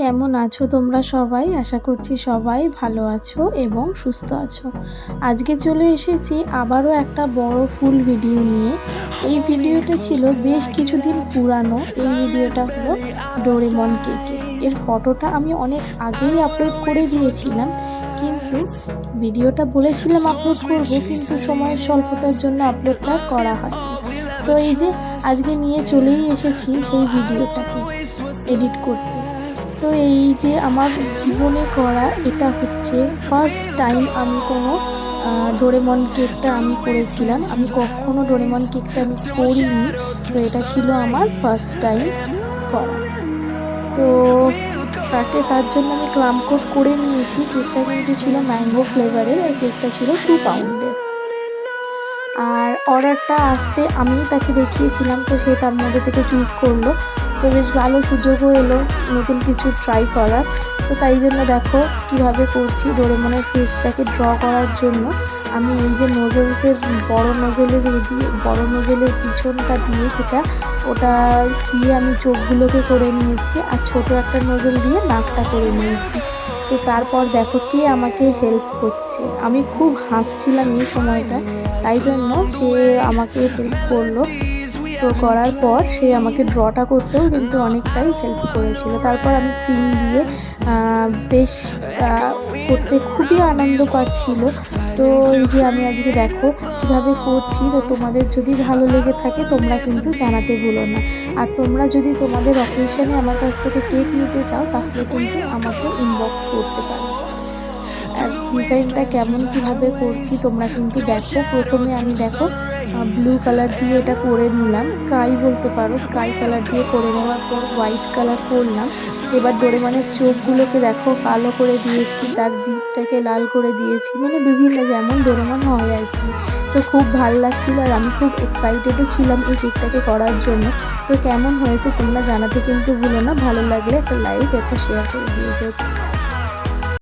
কেমন আছো তোমরা সবাই? আশা করছি সবাই ভালো আছো এবং সুস্থ আছো। আজকে চলে এসেছি আবারও একটা বড় ফুল ভিডিও নিয়ে। এই ভিডিওটা ছিল বেশ কিছুদিন পুরানো। এই ভিডিওটা হলো ডোরেমন কেকের। এর ফটোটা আমি অনেক আগেই আপলোড করে দিয়েছিলাম, কিন্তু ভিডিওটা বলেছিলাম আপলোড করব, কিন্তু সময়ের স্বল্পতার জন্য আপলোডটা করা হয়নি। তো এই যে আজকে নিয়ে চলেই এসেছি সেই ভিডিওটাকে এডিট করতে। তো এই যে আমার জীবনে করা এটা হচ্ছে ফার্স্ট টাইম আমি কোনো ডোরেমন কেকটা আমি করেছিলাম। আমি কখনো ডোরেমন কেকটা আমি করিনি, তো এটা ছিল আমার ফার্স্ট টাইম করা। তো তার জন্য আমি ক্রাম কোট করে নিয়েছি। কেকটা কিন্তু ছিল ম্যাঙ্গো ফ্লেভারের, আর কেকটা ছিল 2 পাউন্ডের। আর অর্ডারটা আসতে আমি তাকে দেখিয়েছিলাম, তো সে তার মধ্যে থেকে চুজ করলো। তো বেশ ভালো সুযোগও এলো নতুন কিছু ট্রাই করার। তো তাই জন্য দেখো কিভাবে করছি। ডোরেমনের ফেসটাকে ড্র করার জন্য আমি এই যে নোজেলসের বড় নোজেলের পিছনটা দিয়ে ওটা দিয়ে আমি চোখগুলোকে করে নিয়েছি, আর ছোট একটা নোজেল দিয়ে নাকটা করে নিয়েছি। তো তারপর দেখো কে আমাকে হেল্প করছে। আমি খুব হাসছিলাম এই সময়টা, তাই জন্য সে আমাকে হেল্প করলো। তো করার পর সে আমাকে ড্রটা করতেও কিন্তু অনেকটাই হেল্প করেছিল। তারপর আমি ক্রিম দিয়ে বেশ করতে খুবই আনন্দ পাচ্ছিল। তো এই যে আমি আজকে দেখো কীভাবে করছি। তো তোমাদের যদি ভালো লেগে থাকে তোমরা কিন্তু জানাতে ভুলো না। আর তোমরা যদি তোমাদের অকেশনে আমার কাছ থেকে কেক নিতে চাও তাহলে কিন্তু আমাকে ইনবক্স করতে পারো। আর ডিজাইনটা কেমন কিভাবে করছি তোমরা কিন্তু দেখো। প্রথমে আমি দেখো ব্লু কালার দিয়ে এটা করে নিলাম, স্কাই বলতে পারো। স্কাই কালার দিয়ে করে নেওয়ার পর হোয়াইট কালার করলাম। এবার ডোরেমনের চোখগুলোকে দেখো কালো করে দিয়েছি, তার জিভটাকে লাল করে দিয়েছি, মানে বিভিন্ন যেমন ডোরেমন হয় আর কি। তো খুব ভালো লাগছিলো, আর আমি খুব এক্সাইটেডও ছিলাম এই কেকটাকে করার জন্য। তো কেমন হয়েছে তোমরা জানাতে কিন্তু ভুলো না। ভালো লাগলে একটা লাইক, একটা শেয়ার করে দিয়েছে।